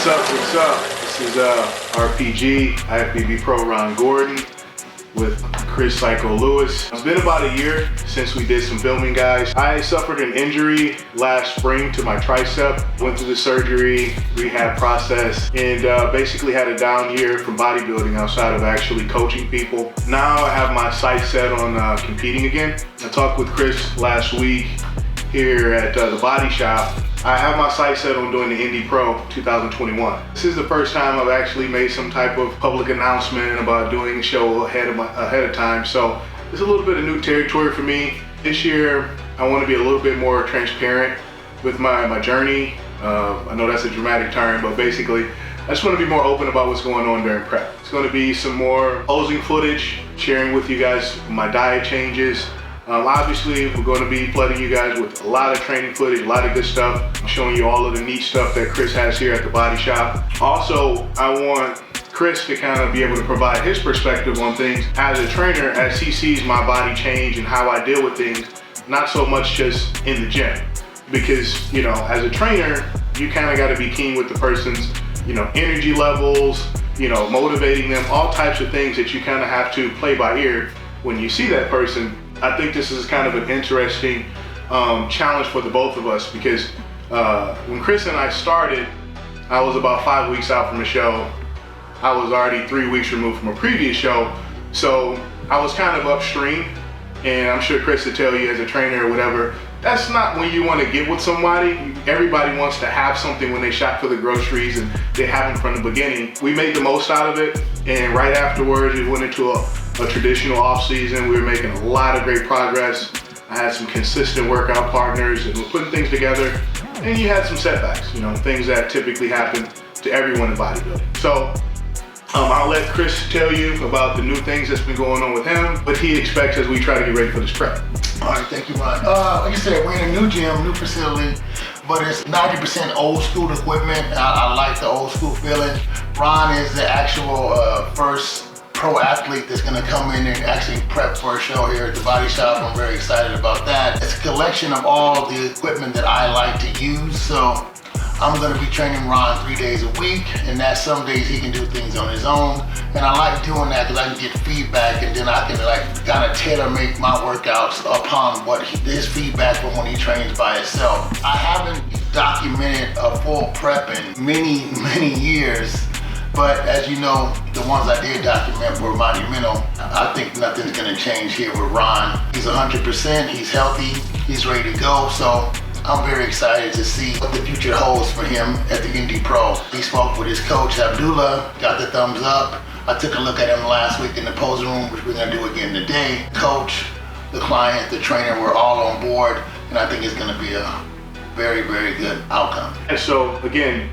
What's up, what's up? This is RPG, IFBB Pro Ron Gordon with Chris Psycho Lewis. It's been about a year since we did some filming, guys. I suffered an injury last spring to my tricep. Went through the surgery, rehab process, and basically had a down year from bodybuilding outside of actually coaching people. Now I have my sights set on competing again. I talked with Chris last week here at the body shop. I have my sights set on doing the Indy Pro 2021. This is the first time I've actually made some type of public announcement about doing a show ahead of time. So it's a little bit of new territory for me. This year, I want to be a little bit more transparent with my journey. I know that's a dramatic term, but basically, I just want to be more open about what's going on during prep. It's going to be some more posing footage, sharing with you guys my diet changes. Obviously, we're going to be flooding you guys with a lot of training footage, a lot of good stuff. I'm showing you all of the neat stuff that Chris has here at the body shop. Also, I want Chris to kind of be able to provide his perspective on things as a trainer, as he sees my body change and how I deal with things, not so much just in the gym. Because, you know, as a trainer, you kind of got to be keen with the person's, you know, energy levels, you know, motivating them, all types of things that you kind of have to play by ear when you see that person. I think this is kind of an interesting challenge for the both of us, because when Chris and I started, I was about 5 weeks out from a show. I was already 3 weeks removed from a previous show. So I was kind of upstream, and I'm sure Chris would tell you as a trainer or whatever, that's not when you want to get with somebody. Everybody wants to have something when they shop for the groceries and they have them from the beginning. We made the most out of it, and right afterwards we went into a traditional off season. We were making a lot of great progress. I had some consistent workout partners and we're putting things together, and you had some setbacks, you know, things that typically happen to everyone in bodybuilding. So I'll let Chris tell you about the new things that's been going on with him, what he expects as we try to get ready for this prep. All right, thank you, Ron. Like you said, we're in a new gym, new facility, but it's 90% old school equipment. I like the old school feeling. Ron is the actual first pro athlete that's gonna come in and actually prep for a show here at the body shop. I'm very excited about that. It's a collection of all of the equipment that I like to use. So I'm gonna be training Ron 3 days a week, and that some days he can do things on his own. And I like doing that because I can get feedback, and then I can like kind of tailor make my workouts upon what his feedback from when he trains by himself. I haven't documented a full prep in many years. But as you know, the ones I did document were monumental. I think nothing's gonna change here with Ron. He's 100%, he's healthy, he's ready to go. So I'm very excited to see what the future holds for him at the Indy Pro. He spoke with his coach, Abdullah, got the thumbs up. I took a look at him last week in the posing room, which we're gonna do again today. Coach, the client, the trainer, we're all on board, and I think it's gonna be a very, very good outcome. And so again,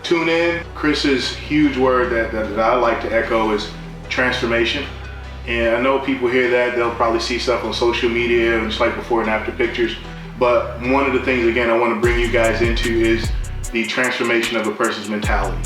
tune in. Chris's huge word that I like to echo is transformation. And I know people hear that, they'll probably see stuff on social media and just like before and after pictures. But one of the things, again, I want to bring you guys into is the transformation of a person's mentality.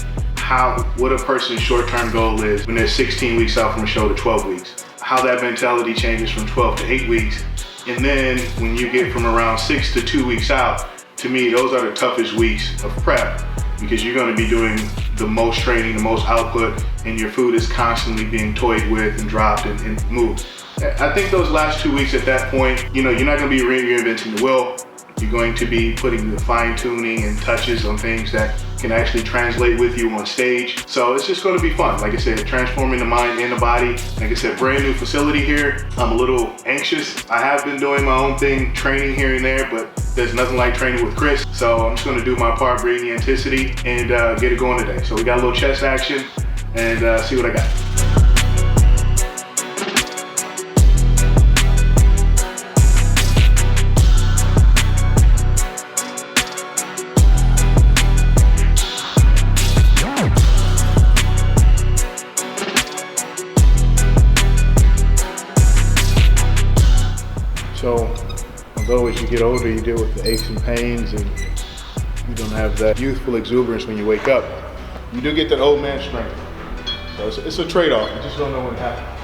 What a person's short-term goal is when they're 16 weeks out from a show to 12 weeks. How that mentality changes from 12 to 8 weeks. And then when you get from around 6 to 2 weeks out, to me, those are the toughest weeks of prep, because you're going to be doing the most training, the most output, and your food is constantly being toyed with and dropped and moved. I think those last 2 weeks at that point, you know, you're not going to be reinventing the wheel. You're going to be putting the fine tuning and touches on things that can actually translate with you on stage. So it's just going to be fun. Like I said, transforming the mind and the body. Like I said, brand new facility here. I'm a little anxious. I have been doing my own thing, training here and there, but there's nothing like training with Chris. So I'm just going to do my part, bring the intensity, and get it going today. So we got a little chest action, and see what I got. So, although as you get older, you deal with the aches and pains, and you don't have that youthful exuberance when you wake up, you do get that old man strength. So it's a trade-off. You just don't know when it happens.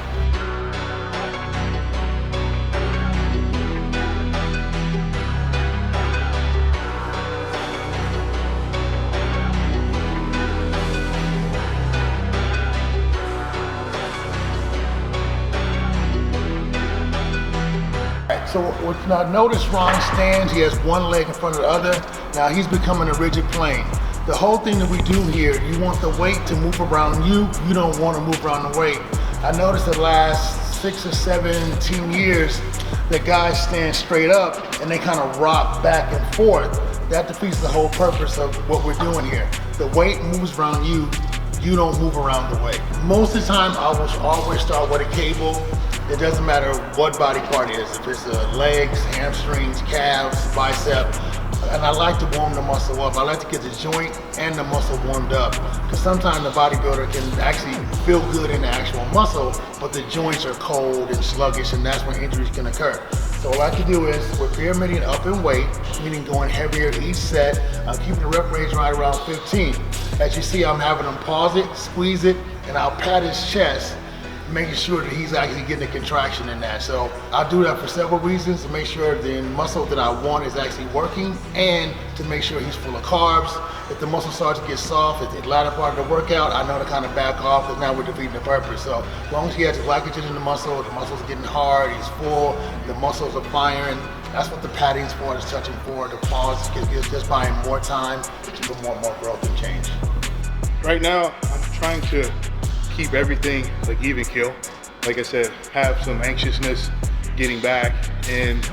So now notice Ron stands, he has one leg in front of the other. Now he's becoming a rigid plane. The whole thing that we do here, you want the weight to move around you, you don't want to move around the weight. I noticed the last 6 or 17 years that guys stand straight up and they kind of rock back and forth. That defeats the whole purpose of what we're doing here. The weight moves around you, you don't move around the weight. Most of the time, I will always start with a cable. It doesn't matter what body part it is, if it's legs, hamstrings, calves, bicep. And I like to warm the muscle up. I like to get the joint and the muscle warmed up. Because sometimes the bodybuilder can actually feel good in the actual muscle, but the joints are cold and sluggish, and that's when injuries can occur. So what I like to do is, we're pyramiding up in weight, meaning going heavier each set. I'm keeping the rep range right around 15. As you see, I'm having him pause it, squeeze it, and I'll pat his chest, making sure that he's actually getting a contraction in that. So I'll do that for several reasons, to make sure the muscle that I want is actually working, and to make sure he's full of carbs. If the muscle starts to get soft at the latter part of the workout, I know to kind of back off, because now we're defeating the purpose. So as long as he has glycogen in the muscle's getting hard, he's full, the muscles are firing. That's what the padding's for, is touching for. The pause is just buying more time to put more growth and change. Right now, I'm trying to keep everything like even keel. Like I said, have some anxiousness getting back. And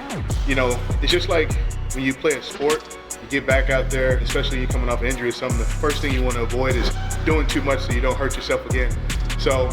you know, it's just like when you play a sport, you get back out there, especially you coming off injury or something, the first thing you want to avoid is doing too much so you don't hurt yourself again. So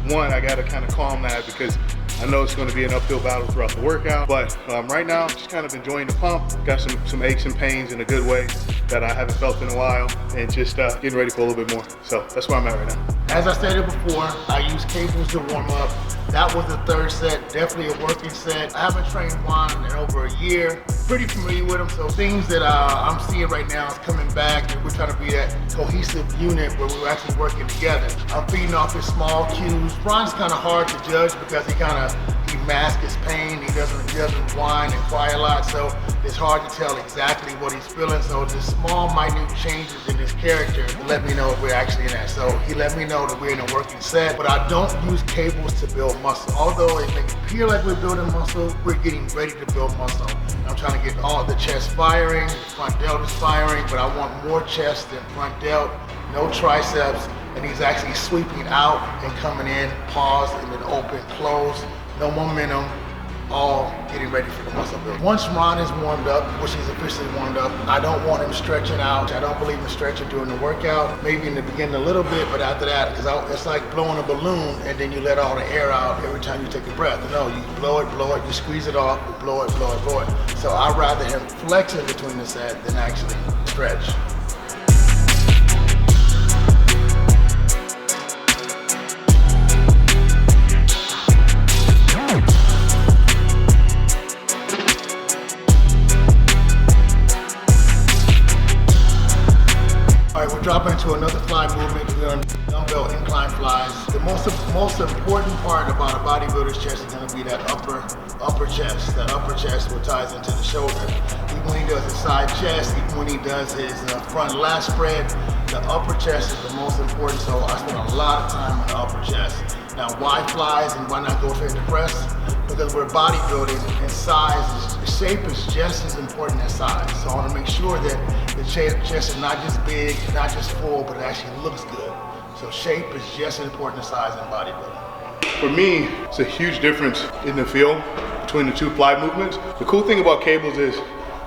one, I got to kind of calm that, because I know it's going to be an uphill battle throughout the workout, but right now, just kind of enjoying the pump. Got some aches and pains in a good way that I haven't felt in a while, and just getting ready for a little bit more. So that's where I'm at right now. As I stated before, I use cables to warm up. That was the third set, definitely a working set. I haven't trained Juan in over a year. Pretty familiar with him, so things that I'm seeing right now is coming back, and we're trying to be that cohesive unit where we're actually working together. I'm feeding off his small cues. Ron's kind of hard to judge because he masks his pain. He doesn't whine and cry a lot, so it's hard to tell exactly what he's feeling. So the small, minute changes in his character let me know if we're actually in that. So he let me know that we're in a working set, but I don't use cables to build muscle. Although it may appear like we're building muscle, we're getting ready to build muscle. I'm trying to get all the chest firing, the front delt is firing, but I want more chest than front delt, no triceps, and he's actually sweeping out and coming in, pause, and then open, close, no momentum, all getting ready for the muscle build. Once Ron is warmed up, which he's officially warmed up, I don't want him stretching out. I don't believe in stretching during the workout. Maybe in the beginning a little bit, but after that, because it's like blowing a balloon and then you let all the air out every time you take a breath. No, you blow it, you squeeze it off, you blow it. So I'd rather him flex in between the set than actually stretch. We're dropping into another fly movement. We're on dumbbell incline flies. The most important part about a bodybuilder's chest is going to be that upper chest. That upper chest what ties into the shoulder. Even when he does his side chest, even when he does his front lat spread, the upper chest is the most important. So I spend a lot of time on the upper chest. Now, why flies and why not go straight to press? Because we're bodybuilding, and size, shape is just as important as size. So I want to make sure that the chest is not just big, not just full, but it actually looks good. So shape is just as important as size in bodybuilding. For me, it's a huge difference in the feel between the two fly movements. The cool thing about cables is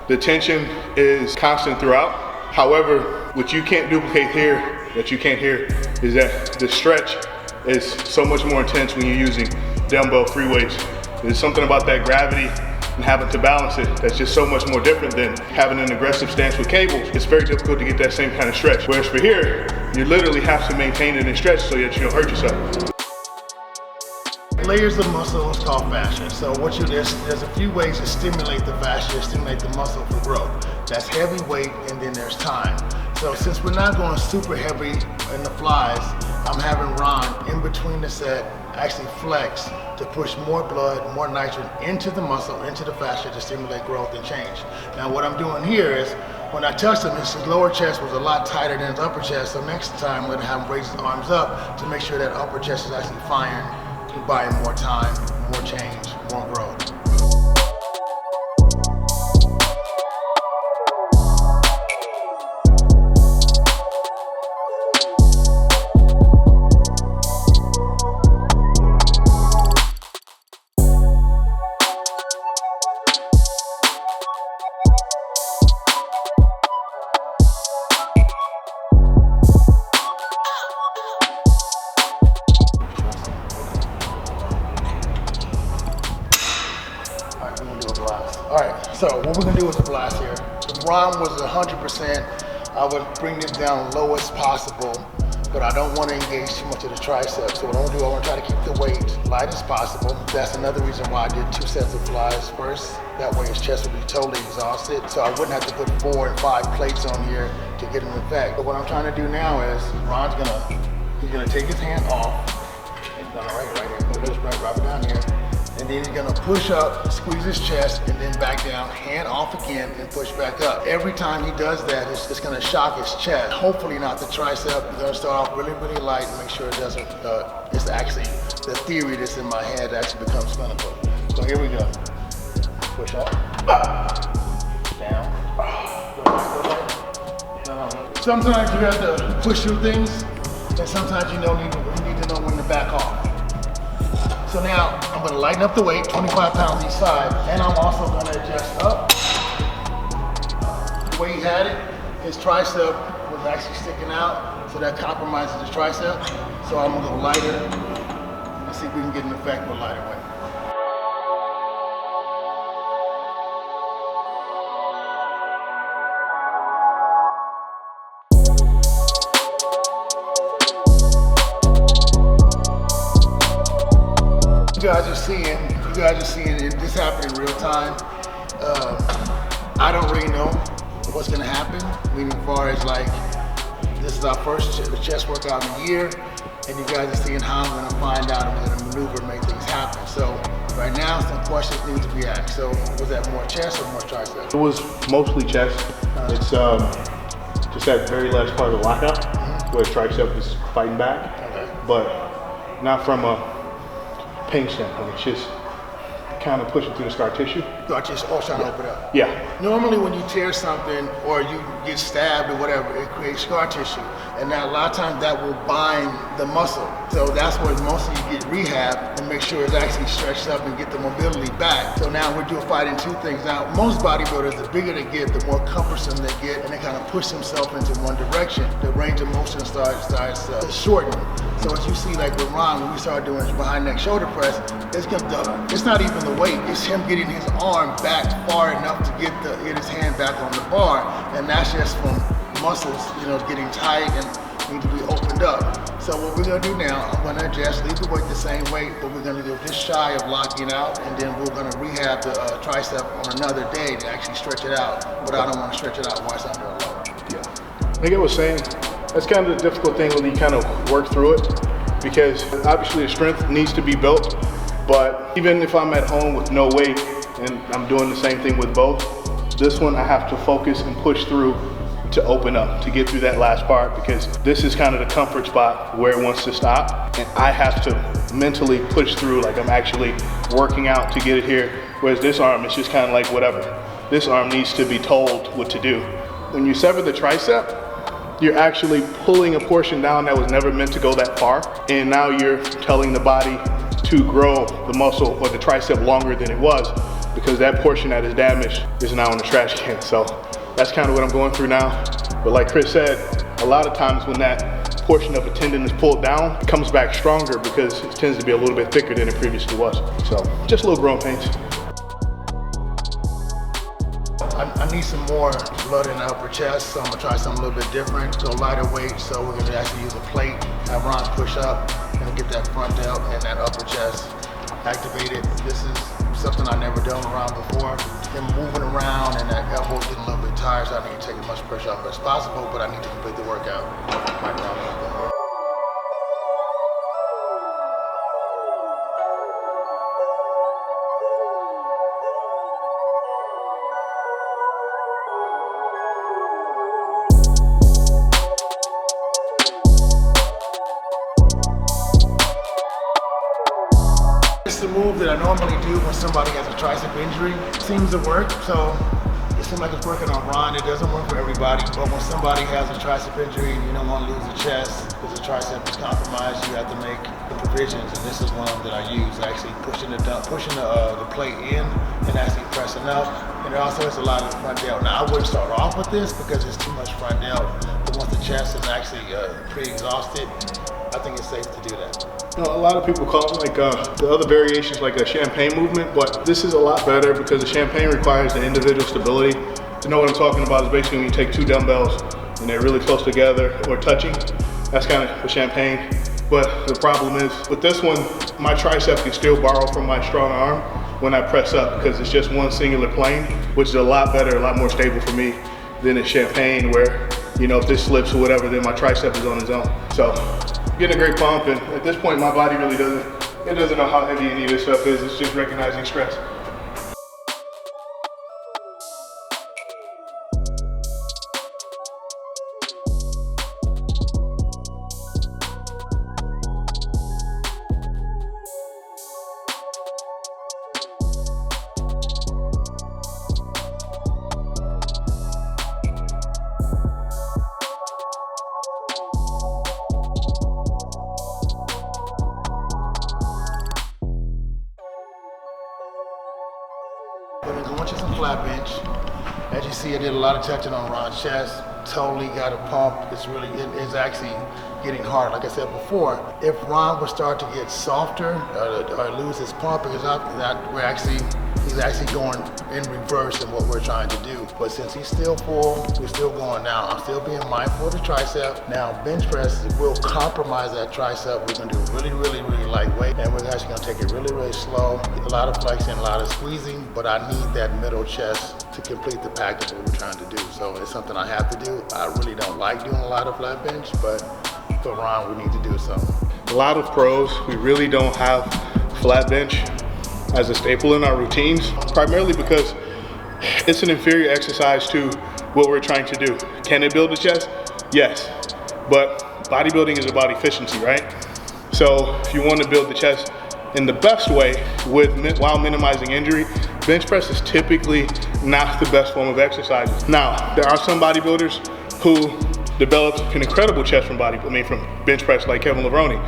the tension is constant throughout. However, what you can't duplicate here, that you can't hear, is that the stretch is so much more intense when you're using dumbbell free weights. There's something about that gravity and having to balance it that's just so much more different than having an aggressive stance with cables. It's very difficult to get that same kind of stretch. Whereas for here, you literally have to maintain it in stretch so that you don't hurt yourself. Layers of muscle is called fascia. So there's a few ways to stimulate the fascia, stimulate the muscle for growth. That's heavy weight, and then there's time. So since we're not going super heavy in the flies, I'm having Ron in between the set actually flex to push more blood, more nitrogen into the muscle, into the fascia to stimulate growth and change. Now what I'm doing here is, when I touched him, his lower chest was a lot tighter than his upper chest, so next time I'm gonna have him raise his arms up to make sure that upper chest is actually firing, buying more time, more change, more growth. All right, so what we're gonna do with the blast here. If Ron was 100%, I would bring this down low as possible, but I don't want to engage too much of the tricep. So what I'm gonna do, I want to try to keep the weight light as possible. That's another reason why I did 2 sets of flies first. That way his chest would be totally exhausted. So I wouldn't have to put 4 and 5 plates on here to get an effect. But what I'm trying to do now is, he's gonna take his hand off. He's gonna right here, drop it down here. And then he's gonna push up, squeeze his chest, and then back down, hand off again, and push back up. Every time he does that, it's gonna shock his chest. Hopefully not the tricep. You're gonna start off really, really light and make sure it doesn't, it's actually, the theory that's in my head actually becomes clinical. So here we go. Push up, down, go back. Sometimes you have to push through things, and sometimes you need to know when to back off. So now I'm gonna lighten up the weight, 25 pounds each side, and I'm also gonna adjust up. The way he had it, his tricep was actually sticking out, so that compromises the tricep. So I'm gonna go lighter and see if we can get an effect with lighter weight. You guys are seeing this happen in real time. I don't really know what's gonna happen, meaning as far as like, this is our first chest workout in a year, and you guys are seeing how I'm gonna find out and we're gonna maneuver and make things happen. So right now, some questions need to be asked. So was that more chest or more tricep? It was mostly chest. It's just that very last part of the lockout where the tricep is fighting back, but not from a pain standpoint. It's just kind of pushing through the scar tissue. Trying to open up. Yeah. Normally when you tear something or you get stabbed or whatever, it creates scar tissue. And now a lot of times that will bind the muscle. So that's where most of you get rehab and make sure it's actually stretched up and get the mobility back. So now we're fighting 2 things. Now most bodybuilders, the bigger they get, the more cumbersome they get, and they kind of push themselves into one direction. The range of motion starts shortening. So as you see, like with Ron, when we started doing behind neck shoulder press, it's not even the weight, it's him getting his arm back far enough to get his hand back on the bar, and that's just from muscles, getting tight and need to be opened up. So what we're gonna do now, I'm gonna adjust, leave the weight the same weight, but we're gonna go just shy of locking out, and then we're gonna rehab the tricep on another day to actually stretch it out, but I don't wanna stretch it out while it's under a load. Yeah. Like I was saying, that's kind of the difficult thing when you kind of work through it, because obviously the strength needs to be built, but even if I'm at home with no weight and I'm doing the same thing with both, this one I have to focus and push through to open up, to get through that last part, because this is kind of the comfort spot where it wants to stop, and I have to mentally push through like I'm actually working out to get it here, whereas this arm is just kind of like whatever. This arm needs to be told what to do. When you sever the tricep, you're actually pulling a portion down that was never meant to go that far, and now you're telling the body to grow the muscle or the tricep longer than it was, because that portion that is damaged is now in the trash can. So that's kind of what I'm going through now. But like Chris said, a lot of times when that portion of a tendon is pulled down, it comes back stronger because it tends to be a little bit thicker than it previously was. So just little growing pains. I need some more blood in the upper chest, so I'm gonna try something a little bit different. So lighter weight, so we're gonna actually use a plate, have Ron push up, and get that front delt and that upper chest activated. This is something I've never done around before. Him moving around and that elbow getting a little bit tired, so I need to take as much pressure off as possible, but I need to complete the workout right now. It's the move that I normally do when somebody has a tricep injury. It seems to work, so it seems like it's working on Ron. It doesn't work for everybody, but when somebody has a tricep injury and you don't want to lose the chest because the tricep is compromised, you have to make the provisions, and this is one that I use, actually pushing the plate in and actually pressing up. And it also has a lot of the front delt. Now I wouldn't start off with this because it's too much front delt, but once the chest is actually pretty exhausted, I think it's safe to do that. A lot of people call it like the other variations like a champagne movement, but this is a lot better because the champagne requires the individual stability. To know what I'm talking about is basically when you take two dumbbells and they're really close together or touching. That's kind of a champagne. But the problem is with this one, my tricep can still borrow from my strong arm when I press up because it's just one singular plane, which is a lot better, a lot more stable for me than a champagne where, you know, if this slips or whatever, then my tricep is on its own. So getting a great pump, and at this point my body really doesn't know how heavy any of this stuff is. It's just recognizing stress. But as much as a flat bench, as you see, I did a lot of touching on Ron's chest. Totally got a pump. It's actually getting hard. Like I said before, if Ron would start to get softer or lose his pump, because he's actually going in reverse in what we're trying to do. But since he's still full, we're still going now. I'm still being mindful of the tricep. Now bench press will compromise that tricep. We're gonna do really, really, really lightweight, and we're actually gonna take it really, really slow. A lot of flexing, a lot of squeezing, but I need that middle chest to complete the package that we're trying to do. So it's something I have to do. I really don't like doing a lot of flat bench, but for Ron, we need to do something. A lot of pros, we really don't have flat bench as a staple in our routines, primarily because it's an inferior exercise to what we're trying to do. Can it build the chest? Yes, but bodybuilding is about efficiency, right? So if you want to build the chest in the best way while minimizing injury, bench press is typically not the best form of exercise. Now, there are some bodybuilders who developed an incredible chest from bench press, like Kevin Levrone.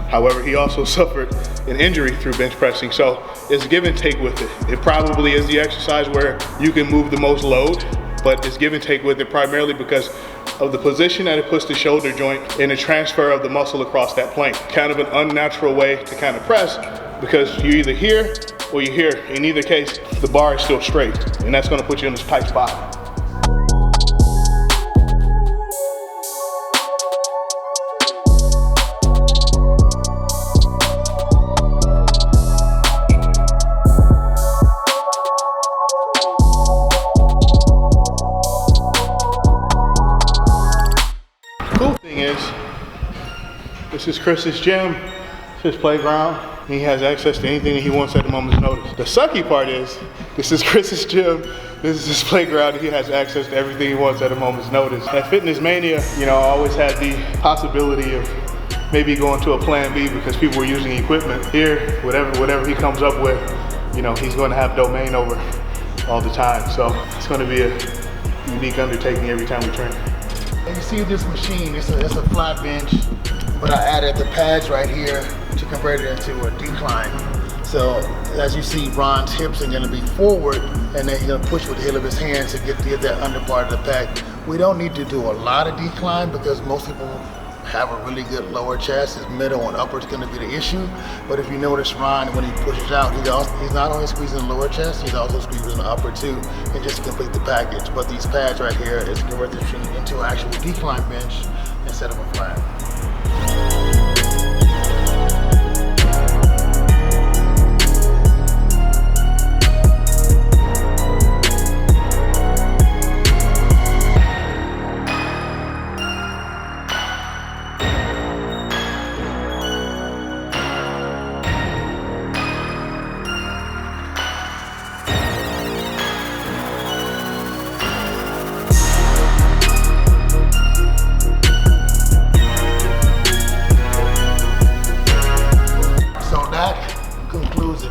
However, he also suffered an injury through bench pressing, so it's give and take with it. It probably is the exercise where you can move the most load, but it's give and take with it primarily because of the position that it puts the shoulder joint and the transfer of the muscle across that plane. Kind of an unnatural way to kind of press because you're either here or you're here. In either case, the bar is still straight, and that's gonna put you in this tight spot. This is Chris's gym, it's his playground. He has access to anything that he wants at a moment's notice. The sucky part is, this is Chris's gym, this is his playground, he has access to everything he wants at a moment's notice. At Fitness Mania, you know, I always had the possibility of maybe going to a plan B because people were using equipment. Here, whatever he comes up with, you know, he's gonna have domain over all the time. So it's gonna be a unique undertaking every time we train. And you see this machine, it's a flat bench, but I added the pads right here to convert it into a decline. So as you see, Ron's hips are gonna be forward, and then he's gonna push with the heel of his hands to get that under part of the pack. We don't need to do a lot of decline because most people have a really good lower chest. His middle and upper is gonna be the issue. But if you notice Ron, when he pushes out, he's not only squeezing the lower chest, he's also squeezing the upper too, and just to complete the package. But these pads right here is converted into an actual decline bench instead of a flat.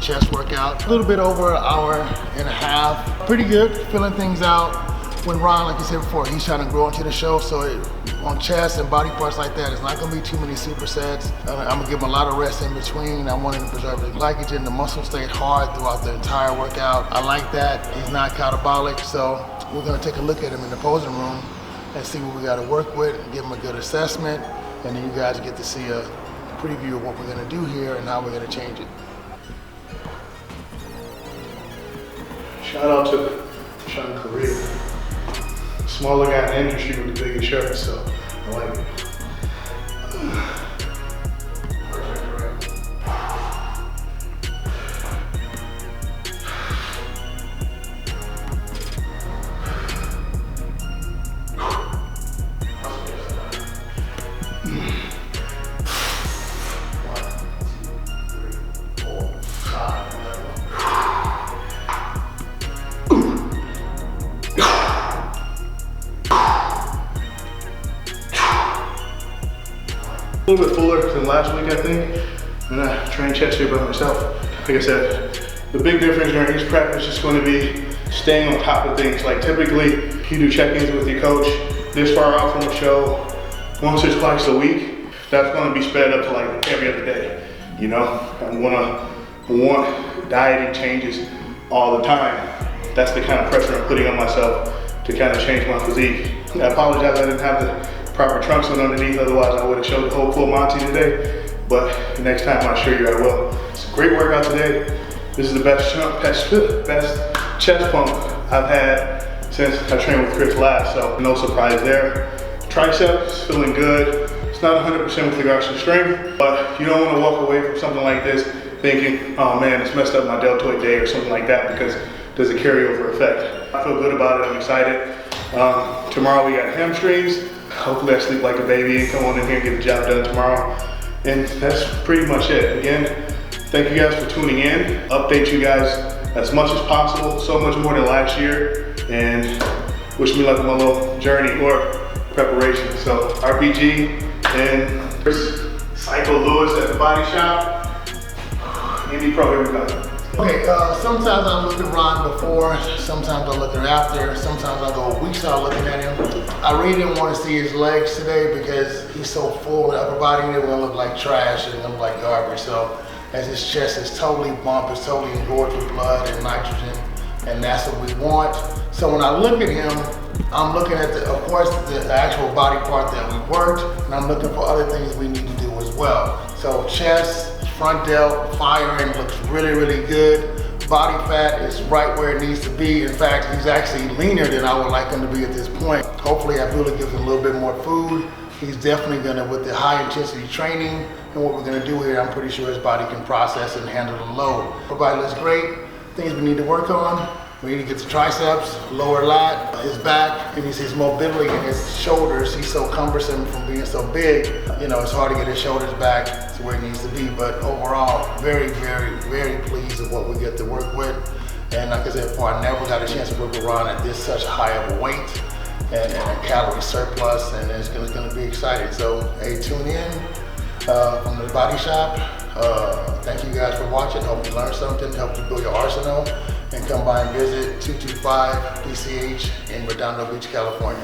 Chest workout, a little bit over an hour and a half. Pretty good, filling things out. When Ron, like I said before, he's trying to grow into the show, so on chest and body parts like that, it's not gonna be too many supersets. I'm gonna give him a lot of rest in between. I want him to preserve the glycogen, the muscle stayed hard throughout the entire workout. I like that. He's not catabolic, so we're gonna take a look at him in the posing room and see what we gotta work with, and give him a good assessment, and then you guys get to see a preview of what we're gonna do here and how we're gonna change it. Shout out to Sean Korea. Smaller guy in the industry with the biggest shirt, so I like it. Perfect, right? A little bit fuller than last week, I think. And I train chest here by myself. Like I said, the big difference during each prep is just going to be staying on top of things. Like typically, you do check-ins with your coach this far out from a show, once or twice a week. That's going to be sped up to like every other day. You know, I want dieting changes all the time. That's the kind of pressure I'm putting on myself to kind of change my physique. I apologize I didn't have the proper trunks on underneath, otherwise I would have showed the whole full Monty today. But next time I assure you I will. It's a great workout today. This is the best chest pump I've had since I trained with Chris last, so no surprise there. Triceps feeling good. It's not 100% with regards to strength, but you don't want to walk away from something like this thinking, oh man, it's messed up my deltoid day or something like that, because there's a carryover effect. I feel good about it, I'm excited. Tomorrow we got hamstrings. Hopefully I sleep like a baby and come on in here and get the job done tomorrow. And that's pretty much it. Again, thank you guys for tuning in. Update you guys as much as possible, so much more than last year. And wish me luck with my little journey or preparation. So RPG and Psycho Lewis at the body shop. Indie Pro, here we go. Okay, sometimes I look at Ron before, sometimes I look at after, sometimes I go weeks without looking at him. I really didn't want to see his legs today because he's so full in the upper body, they're gonna look like trash and look like garbage. So as his chest is totally bumped, it's totally engorged with blood and nitrogen, and that's what we want. So when I look at him, I'm looking at of course, the actual body part that we worked, and I'm looking for other things we need to do as well. So chest, front delt, firing looks really, really good. Body fat is right where it needs to be. In fact, he's actually leaner than I would like him to be at this point. Hopefully, I feel it gives him a little bit more food. He's definitely gonna, with the high intensity training and what we're gonna do here, I'm pretty sure his body can process and handle the load. Our body looks great. Things we need to work on. We need to get the triceps, lower lat, his back, and his mobility in his shoulders. He's so cumbersome from being so big. You know, it's hard to get his shoulders back to where he needs to be. But overall, very, very, very pleased with what we get to work with. And like I said before, I never got a chance to work with Ron at this such high of a weight and a calorie surplus, and it's gonna be exciting. So, hey, tune in from the body shop. Thank you guys for watching. Hope you learned something, help you build your arsenal, and come by and visit 225 PCH in Redondo Beach, California.